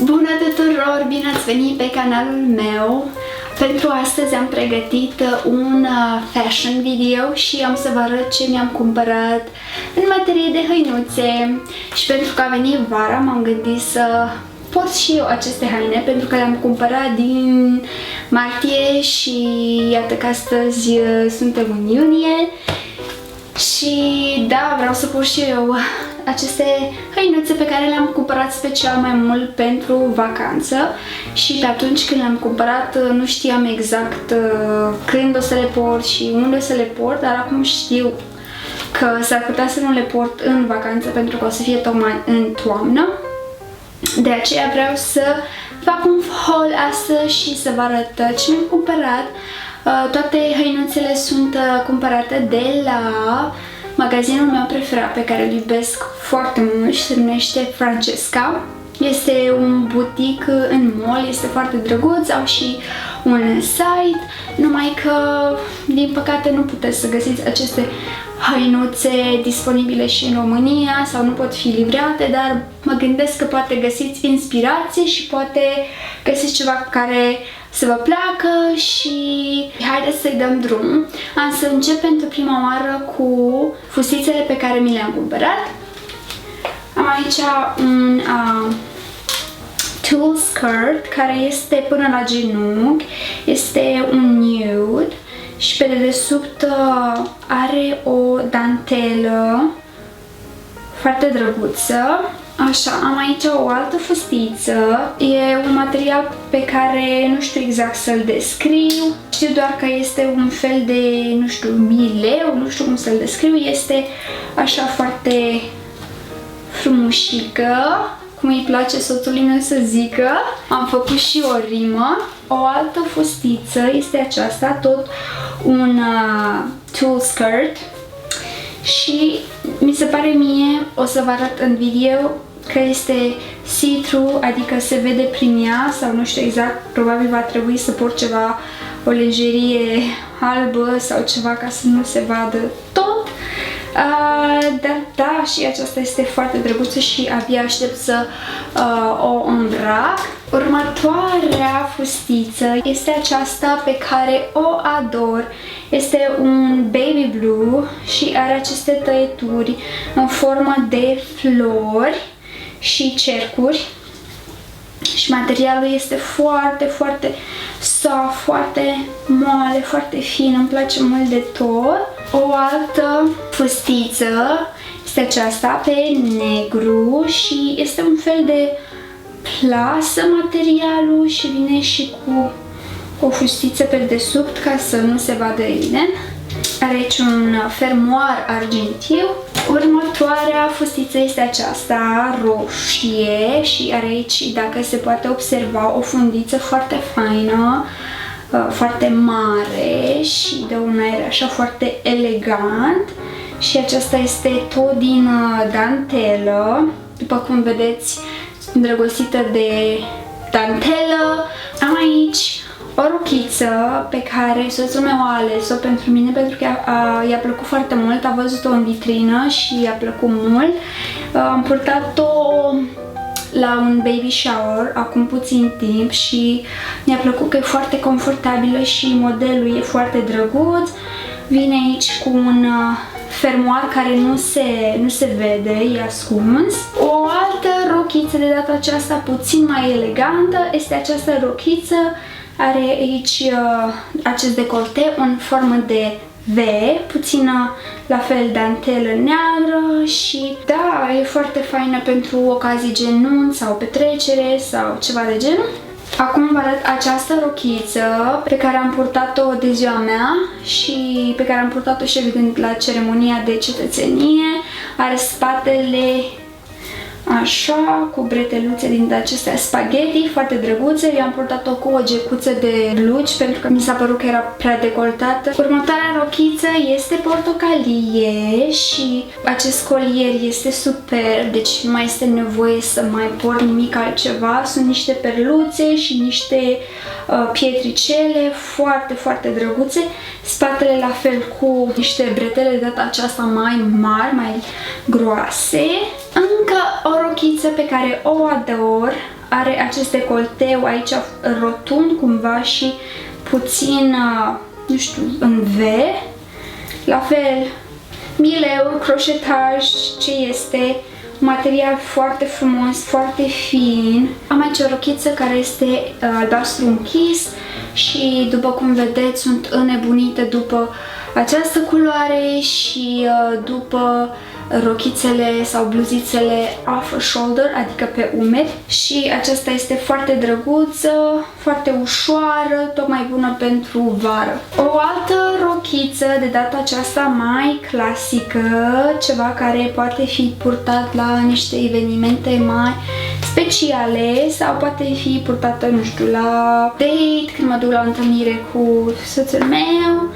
Bună tuturor! Bine ați venit pe canalul meu! Pentru astăzi am pregătit un fashion video și am să vă arăt ce mi-am cumpărat în materie de hăinuțe. Și pentru că a venit vara, m-am gândit să port și eu aceste haine, pentru că le-am cumpărat din martie și iată că astăzi suntem în iunie. Și da, vreau să port și eu aceste hăinuțe pe care le-am cumpărat special mai mult pentru vacanță. Și pe atunci când le-am cumpărat nu știam exact când o să le port și unde o să le port, dar acum știu că s-ar putea să nu le port în vacanță pentru că o să fie tocmai în toamnă. De aceea vreau să fac un haul astăzi și să vă arăt ce mi-am cumpărat. Toate hăinuțele sunt cumpărate de la magazinul meu preferat pe care îl iubesc foarte mult și se numește Francesca. Este un butic în mall, este foarte drăguț, au și un site, numai că din păcate nu puteți să găsiți aceste hăinuțe disponibile și în România sau nu pot fi livrate, dar mă gândesc că poate găsiți inspirație și poate găsiți ceva care să vă placă și haideți să-i dăm drum. Am să încep pentru prima oară cu fustițele pe care mi le-am cumpărat. Am aici un tulle skirt care este până la genunchi, este un nude și pe dedesubt are o dantelă foarte drăguță. Așa, am aici o altă fustiță, e un material pe care nu știu exact să-l descriu, știu doar că este un fel de, nu știu, mileu, nu știu cum să-l descriu, este așa foarte frumușică, cum îi place soțului meu să zică. Am făcut și o rimă. O altă fustiță este aceasta, tot un tulle skirt și mi se pare mie, o să vă arăt în video, că este see-through, adică se vede prin ea sau nu știu exact, probabil va trebui să port ceva, o lenjerie albă sau ceva ca să nu se vadă tot. Dar da, și aceasta este foarte drăguță și abia aștept să o îmbrac. Următoarea fustiță este aceasta pe care o ador. Este un baby blue și are aceste tăieturi în formă de flori și cercuri. Și materialul este foarte, foarte soft, foarte moale, foarte fin, îmi place mult de tot. O altă fustiță este aceasta pe negru și este un fel de plasă materialul și vine și cu o fustiță pe desubt ca să nu se vadă evident. Are aici un fermoar argintiu. Următoarea fustiță este aceasta, roșie și are aici, dacă se poate observa, o fundiță foarte faină, foarte mare și de un aer așa foarte elegant. Și aceasta este tot din dantelă. După cum vedeți, sunt îndrăgostită de dantelă. Am aici o rochiță pe care soțul meu a ales-o pentru mine pentru că i-a plăcut foarte mult, a văzut-o în vitrină și i-a plăcut mult. Am purtat-o la un baby shower acum puțin timp și mi-a plăcut că e foarte confortabilă și modelul e foarte drăguț. Vine aici cu un fermoar care nu se vede, e ascuns. O altă rochiță, de data aceasta puțin mai elegantă, este această rochiță. Are aici acest decolte în formă de V, puțină la fel dantelă neagră și da, e foarte faină pentru ocazii gen nunți sau petrecere sau ceva de genul. Acum vă arăt această rochiță pe care am purtat-o de ziua mea și pe care am purtat-o și evident la ceremonia de cetățenie. Are spatele așa, cu breteluțe din acestea spaghetti, foarte drăguțe. Eu am purtat-o cu o gecuță de blugi pentru că mi s-a părut că era prea decoltată. Următoarea rochiță este portocalie și acest colier este super, deci nu mai este nevoie să mai port nimic altceva. Sunt niște perluțe și niște pietricele foarte, foarte drăguțe. Spatele la fel cu niște bretele de data aceasta mai mari, mai groase. Încă o rochiță pe care o ador are acest decolteu aici rotund cumva și puțin, nu știu, în V. La fel, 1000 euro, croșetaj, ce este, material foarte frumos, foarte fin. Am aici o rochiță care este albastru închis și după cum vedeți sunt înnebunită după această culoare și după rochițele sau bluzițele off shoulder, adică pe umeri, și aceasta este foarte drăguță, foarte ușoară, tocmai bună pentru vară. O altă rochiță, de data aceasta mai clasică, ceva care poate fi purtat la niște evenimente mai speciale sau poate fi purtată, nu știu, la date, când mă duc la o întâlnire cu soțul meu,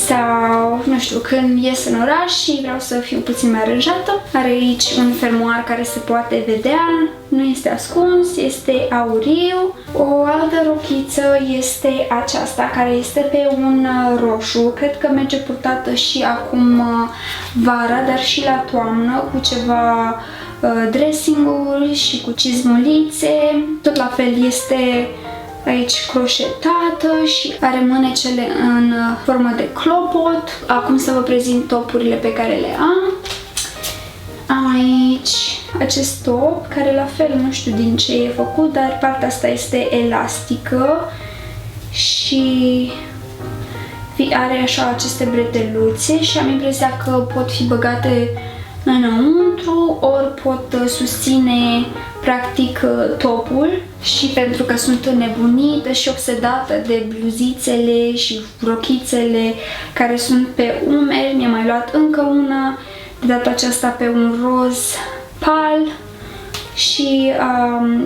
sau, nu știu, când ies în oraș și vreau să fiu puțin mai aranjată. Are aici un fermoar care se poate vedea, nu este ascuns, este auriu. O altă rochiță este aceasta, care este pe un roșu. Cred că merge purtată și acum vara, dar și la toamnă, cu ceva dressing-uri și cu cizmulițe. Tot la fel este aici croșetată și are mânecele în formă de clopot. Acum să vă prezint topurile pe care le am. Am aici acest top, care la fel nu știu din ce e făcut, dar partea asta este elastică și are așa aceste breteluțe și am impresia că pot fi băgate înăuntru, ori pot susține practic topul, și pentru că sunt înnebunită și obsedată de bluzițele și rochițele care sunt pe umeri, mi-am mai luat încă una, de data aceasta pe un roz pal și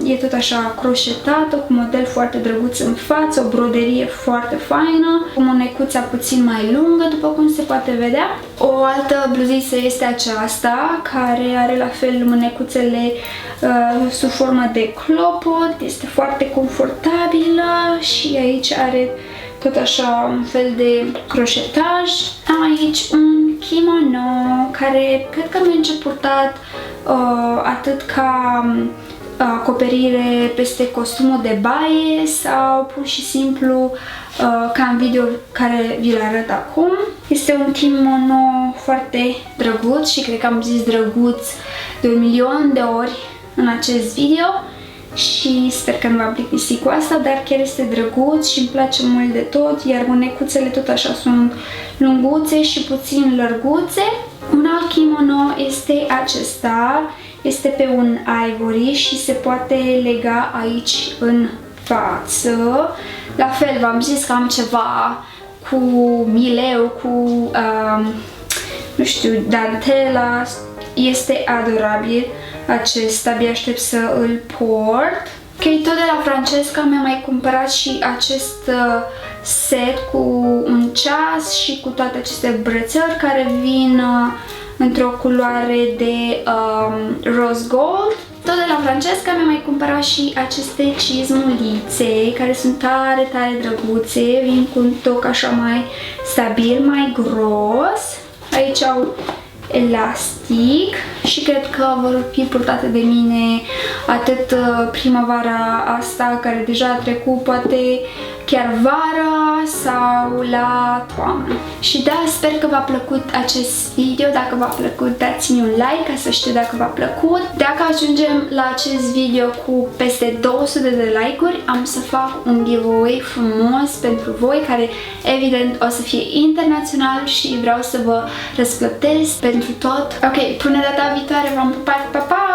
e tot așa croșetată, cu model foarte drăguț în față, o broderie foarte faină, cu mânecuța puțin mai lungă, după cum se poate vedea. O altă bluziță este aceasta, care are la fel mânecuțele sub formă de clopot, este foarte confortabilă și aici are tot așa un fel de croșetaj. Am aici un kimono care cred că merge purtat atât ca acoperire peste costumul de baie sau pur și simplu ca în video care vi-l arăt acum. Este un kimono foarte drăguț și cred că am zis drăguț de 1.000.000 de ori în acest video și sper că nu v-am plictisit cu asta, dar chiar este drăguț și îmi place mult de tot, iar mânecuțele tot așa sunt lunguțe și puțin lărguțe. Un alt kimono este acesta, este pe un ivory și se poate lega aici în față. La fel, v-am zis că am ceva cu mileu, cu, nu știu, dantela, este adorabil acesta, abia aștept să îl port. Ok, tot de la Francesca mi-am mai cumpărat și acest set cu un ceas și cu toate aceste brățări care vin într-o culoare de rose gold. Tot de la Francesca mi-am mai cumpărat și aceste cizmulițe care sunt tare, tare drăguțe, vin cu un toc așa mai stabil, mai gros. Aici au elastic și cred că vor fi purtate de mine atât primăvara asta, care deja a trecut, poate chiar vara sau la toamnă. Și da, sper că v-a plăcut acest video. Dacă v-a plăcut, dați-mi un like ca să știu dacă v-a plăcut. Dacă ajungem la acest video cu peste 200 de like-uri, am să fac un giveaway frumos pentru voi, care evident o să fie internațional și vreau să vă răsplătesc pentru tot. Ok, până data viitoare, v-am pupat, pa, pa!